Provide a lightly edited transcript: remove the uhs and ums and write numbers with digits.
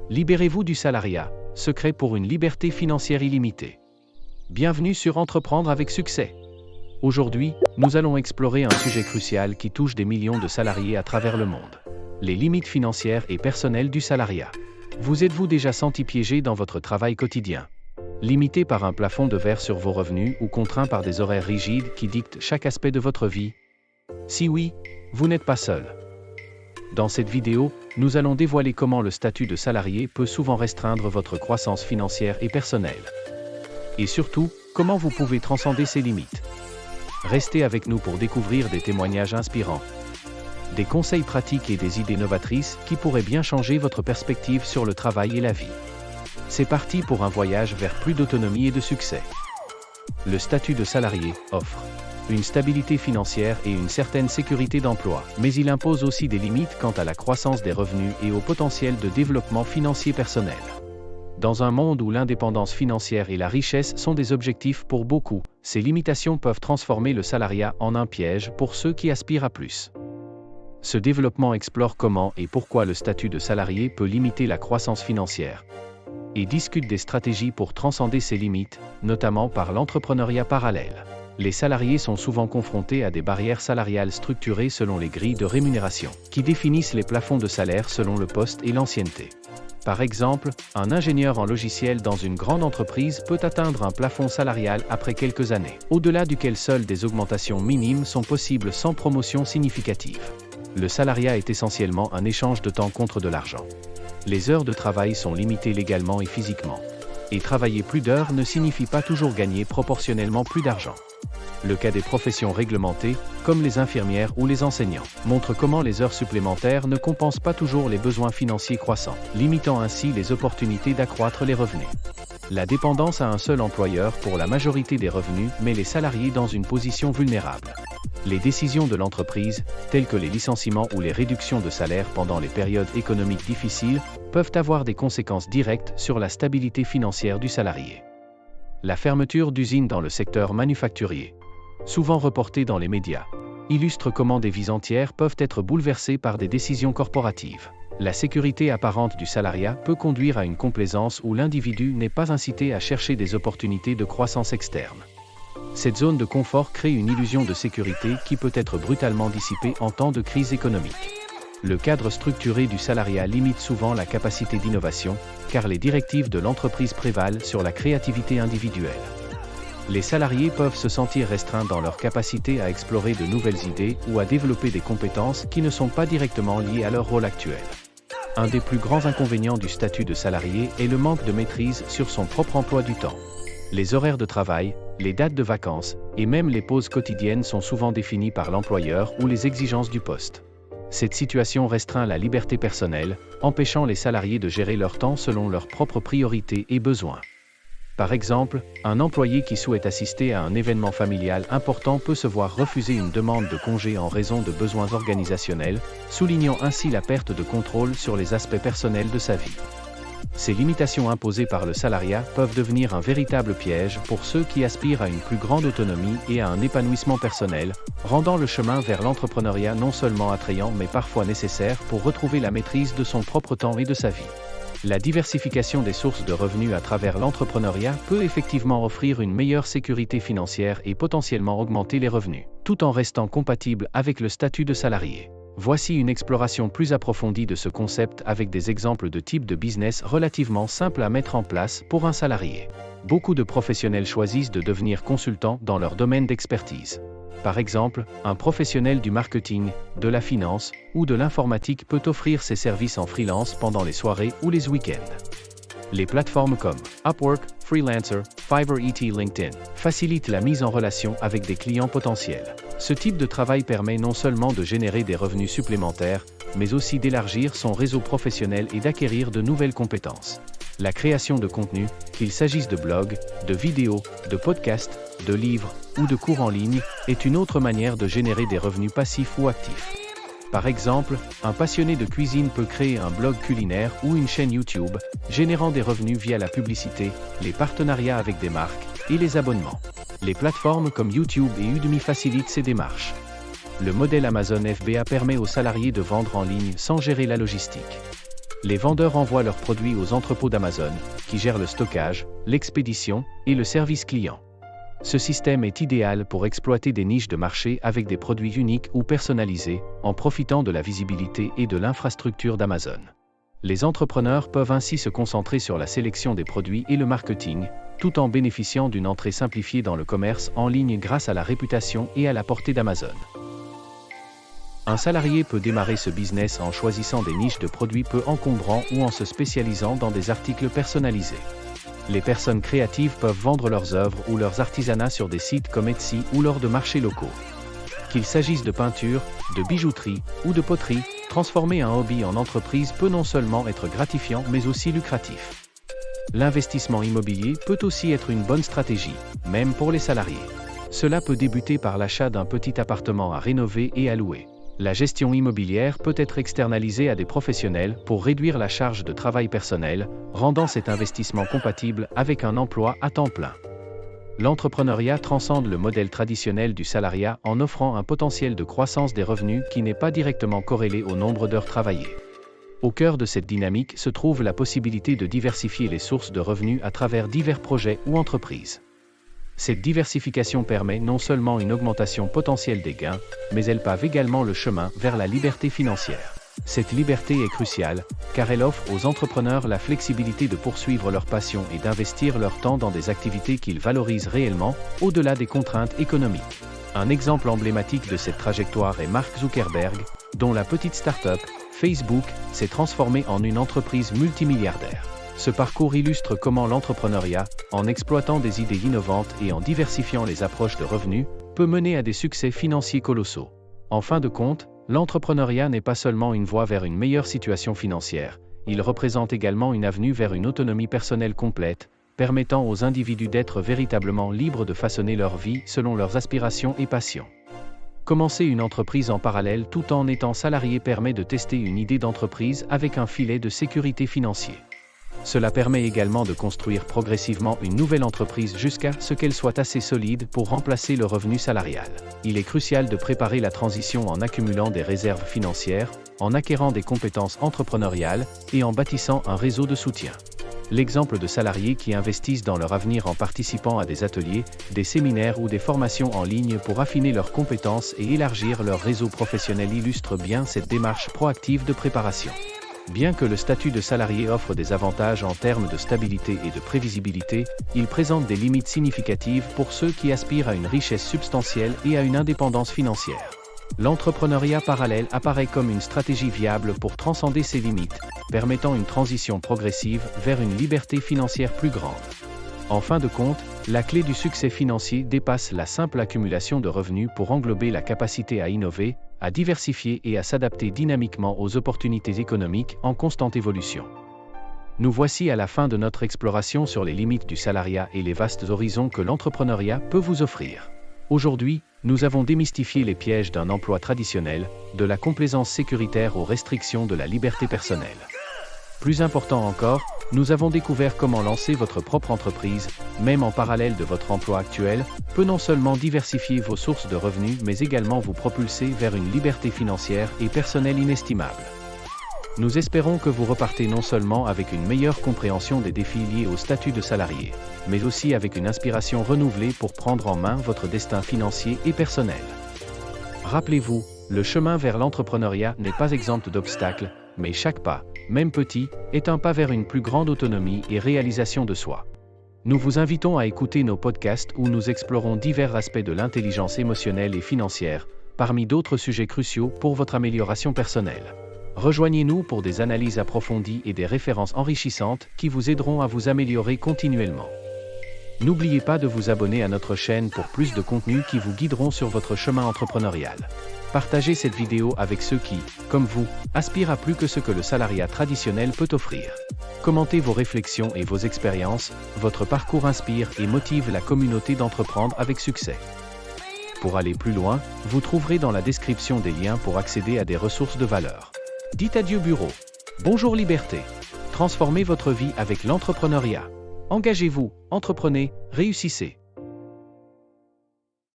Libérez-vous du salariat, secret pour une liberté financière illimitée. Bienvenue sur Entreprendre avec succès. Aujourd'hui, nous allons explorer un sujet crucial qui touche des millions de salariés à travers le monde. Les limites financières et personnelles du salariat. Vous êtes-vous déjà senti piégé dans votre travail quotidien? Limité par un plafond de verre sur vos revenus ou contraint par des horaires rigides qui dictent chaque aspect de votre vie? Si oui, vous n'êtes pas seul. Dans cette vidéo, nous allons dévoiler comment le statut de salarié peut souvent restreindre votre croissance financière et personnelle. Et surtout, comment vous pouvez transcender ces limites. Restez avec nous pour découvrir des témoignages inspirants, des conseils pratiques et des idées novatrices qui pourraient bien changer votre perspective sur le travail et la vie. C'est parti pour un voyage vers plus d'autonomie et de succès. Le statut de salarié offre une stabilité financière et une certaine sécurité d'emploi, mais il impose aussi des limites quant à la croissance des revenus et au potentiel de développement financier personnel. Dans un monde où l'indépendance financière et la richesse sont des objectifs pour beaucoup, ces limitations peuvent transformer le salariat en un piège pour ceux qui aspirent à plus. Ce développement explore comment et pourquoi le statut de salarié peut limiter la croissance financière, et discute des stratégies pour transcender ces limites, notamment par l'entrepreneuriat parallèle. Les salariés sont souvent confrontés à des barrières salariales structurées selon les grilles de rémunération, qui définissent les plafonds de salaire selon le poste et l'ancienneté. Par exemple, un ingénieur en logiciel dans une grande entreprise peut atteindre un plafond salarial après quelques années, au-delà duquel seules des augmentations minimes sont possibles sans promotion significative. Le salariat est essentiellement un échange de temps contre de l'argent. Les heures de travail sont limitées légalement et physiquement. Et travailler plus d'heures ne signifie pas toujours gagner proportionnellement plus d'argent. Le cas des professions réglementées, comme les infirmières ou les enseignants, montre comment les heures supplémentaires ne compensent pas toujours les besoins financiers croissants, limitant ainsi les opportunités d'accroître les revenus. La dépendance à un seul employeur pour la majorité des revenus met les salariés dans une position vulnérable. Les décisions de l'entreprise, telles que les licenciements ou les réductions de salaire pendant les périodes économiques difficiles, peuvent avoir des conséquences directes sur la stabilité financière du salarié. La fermeture d'usines dans le secteur manufacturier, souvent reportée dans les médias, illustre comment des vies entières peuvent être bouleversées par des décisions corporatives. La sécurité apparente du salariat peut conduire à une complaisance où l'individu n'est pas incité à chercher des opportunités de croissance externe. Cette zone de confort crée une illusion de sécurité qui peut être brutalement dissipée en temps de crise économique. Le cadre structuré du salariat limite souvent la capacité d'innovation, car les directives de l'entreprise prévalent sur la créativité individuelle. Les salariés peuvent se sentir restreints dans leur capacité à explorer de nouvelles idées ou à développer des compétences qui ne sont pas directement liées à leur rôle actuel. Un des plus grands inconvénients du statut de salarié est le manque de maîtrise sur son propre emploi du temps. Les horaires de travail, les dates de vacances, et même les pauses quotidiennes sont souvent définies par l'employeur ou les exigences du poste. Cette situation restreint la liberté personnelle, empêchant les salariés de gérer leur temps selon leurs propres priorités et besoins. Par exemple, un employé qui souhaite assister à un événement familial important peut se voir refuser une demande de congé en raison de besoins organisationnels, soulignant ainsi la perte de contrôle sur les aspects personnels de sa vie. Ces limitations imposées par le salariat peuvent devenir un véritable piège pour ceux qui aspirent à une plus grande autonomie et à un épanouissement personnel, rendant le chemin vers l'entrepreneuriat non seulement attrayant mais parfois nécessaire pour retrouver la maîtrise de son propre temps et de sa vie. La diversification des sources de revenus à travers l'entrepreneuriat peut effectivement offrir une meilleure sécurité financière et potentiellement augmenter les revenus, tout en restant compatible avec le statut de salarié. Voici une exploration plus approfondie de ce concept avec des exemples de types de business relativement simples à mettre en place pour un salarié. Beaucoup de professionnels choisissent de devenir consultants dans leur domaine d'expertise. Par exemple, un professionnel du marketing, de la finance ou de l'informatique peut offrir ses services en freelance pendant les soirées ou les week-ends. Les plateformes comme Upwork, Freelancer, Fiverr et LinkedIn facilitent la mise en relation avec des clients potentiels. Ce type de travail permet non seulement de générer des revenus supplémentaires, mais aussi d'élargir son réseau professionnel et d'acquérir de nouvelles compétences. La création de contenu, qu'il s'agisse de blogs, de vidéos, de podcasts, de livres ou de cours en ligne, est une autre manière de générer des revenus passifs ou actifs. Par exemple, un passionné de cuisine peut créer un blog culinaire ou une chaîne YouTube, générant des revenus via la publicité, les partenariats avec des marques et les abonnements. Les plateformes comme YouTube et Udemy facilitent ces démarches. Le modèle Amazon FBA permet aux salariés de vendre en ligne sans gérer la logistique. Les vendeurs envoient leurs produits aux entrepôts d'Amazon, qui gèrent le stockage, l'expédition et le service client. Ce système est idéal pour exploiter des niches de marché avec des produits uniques ou personnalisés, en profitant de la visibilité et de l'infrastructure d'Amazon. Les entrepreneurs peuvent ainsi se concentrer sur la sélection des produits et le marketing, tout en bénéficiant d'une entrée simplifiée dans le commerce en ligne grâce à la réputation et à la portée d'Amazon. Un salarié peut démarrer ce business en choisissant des niches de produits peu encombrants ou en se spécialisant dans des articles personnalisés. Les personnes créatives peuvent vendre leurs œuvres ou leurs artisanats sur des sites comme Etsy ou lors de marchés locaux. Qu'il s'agisse de peinture, de bijouterie ou de poterie, transformer un hobby en entreprise peut non seulement être gratifiant mais aussi lucratif. L'investissement immobilier peut aussi être une bonne stratégie, même pour les salariés. Cela peut débuter par l'achat d'un petit appartement à rénover et à louer. La gestion immobilière peut être externalisée à des professionnels pour réduire la charge de travail personnel, rendant cet investissement compatible avec un emploi à temps plein. L'entrepreneuriat transcende le modèle traditionnel du salariat en offrant un potentiel de croissance des revenus qui n'est pas directement corrélé au nombre d'heures travaillées. Au cœur de cette dynamique se trouve la possibilité de diversifier les sources de revenus à travers divers projets ou entreprises. Cette diversification permet non seulement une augmentation potentielle des gains, mais elle pave également le chemin vers la liberté financière. Cette liberté est cruciale, car elle offre aux entrepreneurs la flexibilité de poursuivre leur passion et d'investir leur temps dans des activités qu'ils valorisent réellement, au-delà des contraintes économiques. Un exemple emblématique de cette trajectoire est Mark Zuckerberg, dont la petite start-up, Facebook, s'est transformée en une entreprise multimilliardaire. Ce parcours illustre comment l'entrepreneuriat, en exploitant des idées innovantes et en diversifiant les approches de revenus, peut mener à des succès financiers colossaux. En fin de compte, l'entrepreneuriat n'est pas seulement une voie vers une meilleure situation financière, il représente également une avenue vers une autonomie personnelle complète, permettant aux individus d'être véritablement libres de façonner leur vie selon leurs aspirations et passions. Commencer une entreprise en parallèle tout en étant salarié permet de tester une idée d'entreprise avec un filet de sécurité financier. Cela permet également de construire progressivement une nouvelle entreprise jusqu'à ce qu'elle soit assez solide pour remplacer le revenu salarial. Il est crucial de préparer la transition en accumulant des réserves financières, en acquérant des compétences entrepreneuriales et en bâtissant un réseau de soutien. L'exemple de salariés qui investissent dans leur avenir en participant à des ateliers, des séminaires ou des formations en ligne pour affiner leurs compétences et élargir leur réseau professionnel illustre bien cette démarche proactive de préparation. Bien que le statut de salarié offre des avantages en termes de stabilité et de prévisibilité, il présente des limites significatives pour ceux qui aspirent à une richesse substantielle et à une indépendance financière. L'entrepreneuriat parallèle apparaît comme une stratégie viable pour transcender ces limites, permettant une transition progressive vers une liberté financière plus grande. En fin de compte, la clé du succès financier dépasse la simple accumulation de revenus pour englober la capacité à innover, à diversifier et à s'adapter dynamiquement aux opportunités économiques en constante évolution. Nous voici à la fin de notre exploration sur les limites du salariat et les vastes horizons que l'entrepreneuriat peut vous offrir. Aujourd'hui, nous avons démystifié les pièges d'un emploi traditionnel, de la complaisance sécuritaire aux restrictions de la liberté personnelle. Plus important encore, nous avons découvert comment lancer votre propre entreprise, même en parallèle de votre emploi actuel, peut non seulement diversifier vos sources de revenus mais également vous propulser vers une liberté financière et personnelle inestimable. Nous espérons que vous repartez non seulement avec une meilleure compréhension des défis liés au statut de salarié, mais aussi avec une inspiration renouvelée pour prendre en main votre destin financier et personnel. Rappelez-vous, le chemin vers l'entrepreneuriat n'est pas exempt d'obstacles, mais chaque pas, même petit, est un pas vers une plus grande autonomie et réalisation de soi. Nous vous invitons à écouter nos podcasts où nous explorons divers aspects de l'intelligence émotionnelle et financière, parmi d'autres sujets cruciaux pour votre amélioration personnelle. Rejoignez-nous pour des analyses approfondies et des références enrichissantes qui vous aideront à vous améliorer continuellement. N'oubliez pas de vous abonner à notre chaîne pour plus de contenus qui vous guideront sur votre chemin entrepreneurial. Partagez cette vidéo avec ceux qui, comme vous, aspirent à plus que ce que le salariat traditionnel peut offrir. Commentez vos réflexions et vos expériences, votre parcours inspire et motive la communauté d'entreprendre avec succès. Pour aller plus loin, vous trouverez dans la description des liens pour accéder à des ressources de valeur. Dites adieu bureau. Bonjour liberté. Transformez votre vie avec l'entrepreneuriat. Engagez-vous, entreprenez, réussissez.